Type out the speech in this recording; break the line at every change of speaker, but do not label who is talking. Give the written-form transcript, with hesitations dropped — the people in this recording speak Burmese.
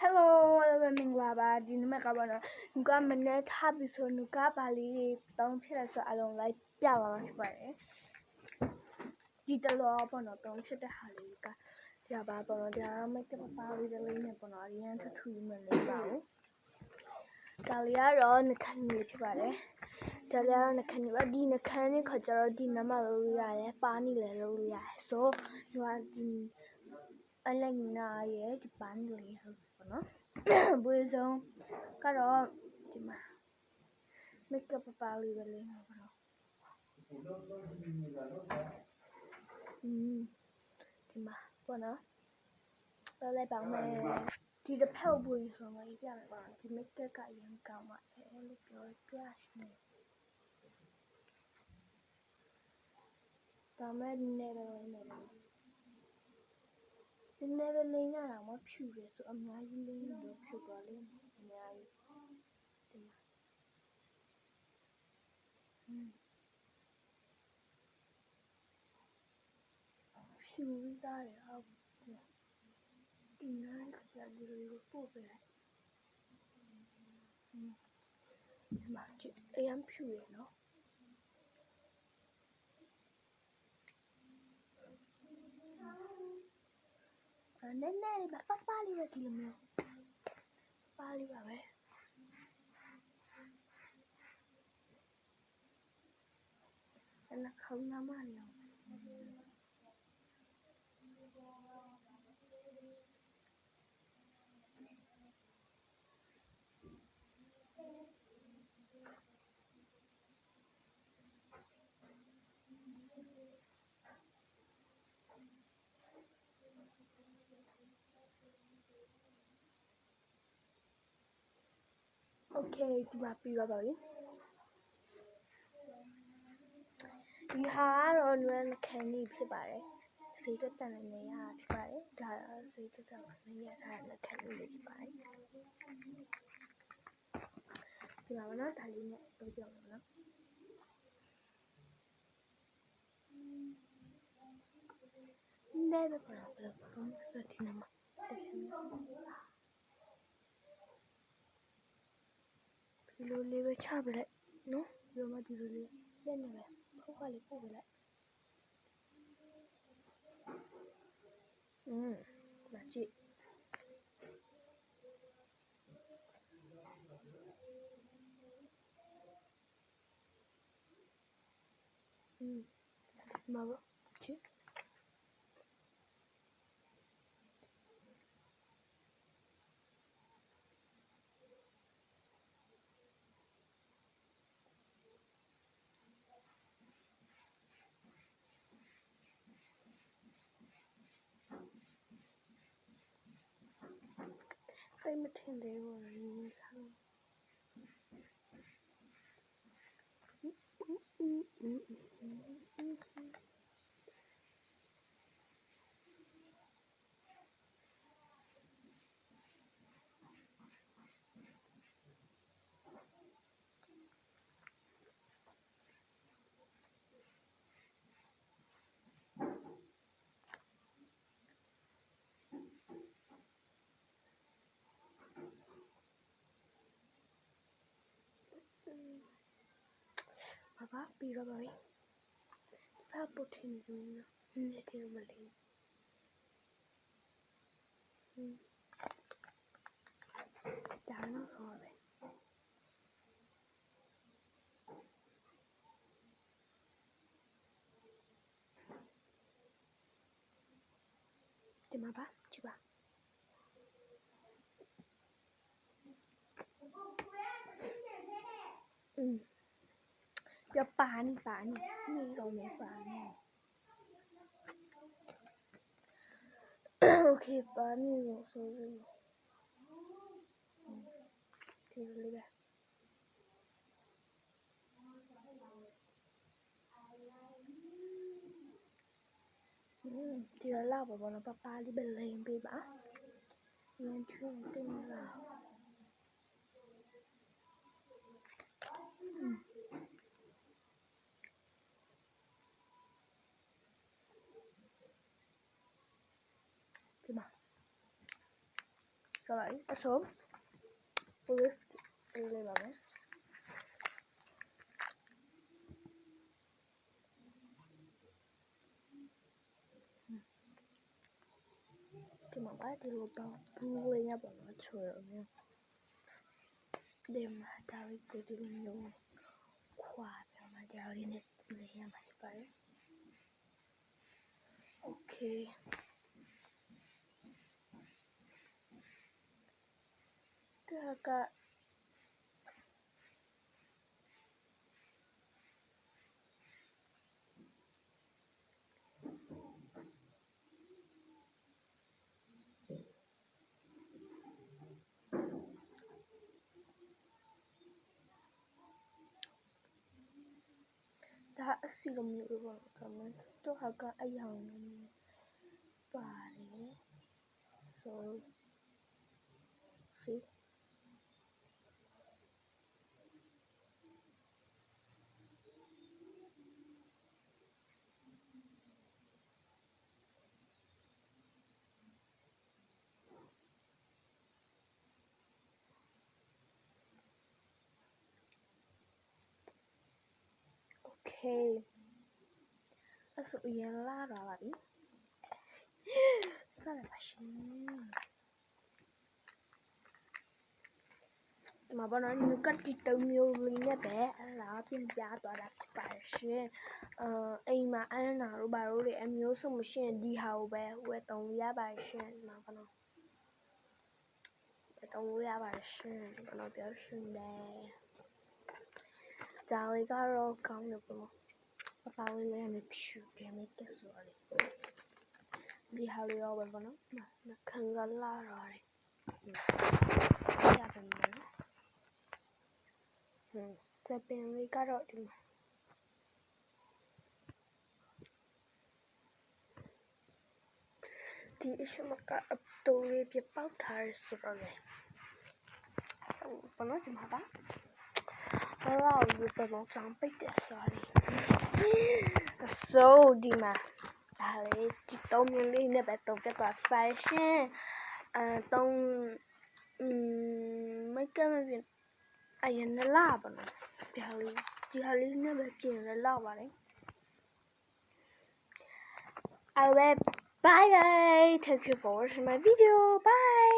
Hello မင်္ဂလာပါဒီနေ့ကဘာလို့နုကမနေ့ထားပြီးဆိုနုကပါလေးတောင်းဖြစ်လဲဆိုအလုံးလိုက်ပြပါမှာဖြစ်ပါတယ်ဒီတလောပေါ့နော်တောင်းဖြစ်တဲ့ဟာလေးကဒါပါပေါ့နော်ဒါမကပပါလေးလေးနဲ့ပေါ့နော်အရင်ထထူမနေပါဘူးဒါလေးကတော့နှခမ်းလေးဖြစ်ပါတယ်ဒါလေးကတော့နှခမ်းလေးပါဒီနှခမ်းလေးခါကျတော့ဒီနမလို့ရတယ်ပါနေလေလို့ရတယ်ဆိုတော့ဒီအလင်းနာရဲ့ဒီပန်းလေးဟုတ်ပေါ့နော်ဘွေဆုံးကတော့ဒီမှာ makeup ပါလေးပဲလေးနော်ပေါ့နော်ဒီမှာပေါ့နော်တော့လိုက်ပါမယ်ဒီတစ်ဖက်ဘွေဆုံးလေးပြမယ်ပေါ့ဒီ makeup ကအရင်ကောင်းပါတယ်လို့ပြောပြရှင်ဒါမဲ့နေပဲနေတယ်ဒီနေ့ပဲလိမ့်ရတာမဖြူတယ်ဆိုအများကြီးလိမ့်လို့ဖြူသွားလိမ့်မယ်အများကြီးဒီမှာဖြူပြီးသားတယ်ဟုတ်ဒီနားကကြာဒီလိုပို့ပေးလိုက်ဒီမှာအရင်ဖြူရနော်နည်းနည်းလေးပါလေးပဲဒီလိုမျိုးပါလေးပါပဲအဲ့ဒါခေါင်းနာမလေးအောင်โอเคဒီမှာပြီးတော့ပါပြီဒီဟာကတော့နွမ်းခန်းလေးဖြစ်ပါတယ်စိတ်တက်တန်နေရဖြစ်ပါတယ်ဒါစိတ်တက်တန်နေရထားတဲ့ခန်းလေးဖြစ်ပါတယ်ဒီမှာနော်ဒါလေးနဲ့ပြောပြမယ်နော်နေပဲပေါ့ဘယ်လိုဆိုဒီမှာဒီလိုလေးပဲချပလိုက်နော်ဒီမှာဒီလိုလေးလက်နေပဲဖောက်ကလေးပို့ပလိုက်လာကြည့်မှာပါကြည့်စိတ်မထင်သေးဘူးရင်းစား爸ပြီးတော့ပါပြီဖတ်ပုတ်ထင်းနေနော်နေတယ်မလေးဒါတော့ဆိုပဲဒီမှာပါကြည့်ပါ要把你那种没把你OK 把那种说这种这个里边这个辣宝宝呢把里边淋ပေးပါရန်ချွန်းတင်လာဒီမှာ ဆိုပါအဆို olive လေးပါမယ်ဒီမှာပါဒီလိုတော့ဘူးလေးရပါတော့ချော်ရမယ်ဒီမှာဒါလေးကိုဒီလိုမျိုးခွာပြမှာဒါလေးနဲ့လေးရမှာဖြစ်ပါတယ် okay ဒါကဒါအစီလိုမျိုးပေါ့ကမန်တော့ဟာကအယောင်ပါတယ် so see okay အဲ့ဆိုအရင်လာတော့ပါပြီစရပါရှင်ဒီမှာဘာလို့နုကတိတုံးမျိုးလေးနဲ့ပဲအဲ့ဒါပြင်ပြသွားတာဖြစ်ပါရှင်အိမ်မှာအန်းနာတို့ဘာလို့လဲအမျိုးဆိုမရှိရင်ဒီဟာကိုပဲဝယ်တုံးရပါရှင်ဒီမှာဘာလို့တုံးရပါရှင်ဘာလို့ပြောရှင်လဲဒါလေးကတော့ကောင်းတယ်ပေါ့ပပလေးလည်းမဖြူတယ်မိတ်ကဆိုရလေဒီဟာလေးရောပဲပေါ့နော်ခံကလာရတယ်ရတယ်နော်စပင်လေးကတော့ဒီမှာဒီအရှမကအတူလေးပြပောက်ထားရဆိုတော့လေဆိုဘာလို့ဒီမှာပါဘာလို့ဒီဘက်မှာကြောင်ပိတ်တယ်ဆိုရလေဆိုဒီမှာဒါလေးဒီတုံးမျိုးလေးနဲ့ပဲတုံးပြသွားပါရှင်တုံးမကမပြအရင်လာပါနော်ဒီဟာလေးနဲ့ပဲပြင်လာပါလေI will bye bye. Thank you for watching my video. Bye.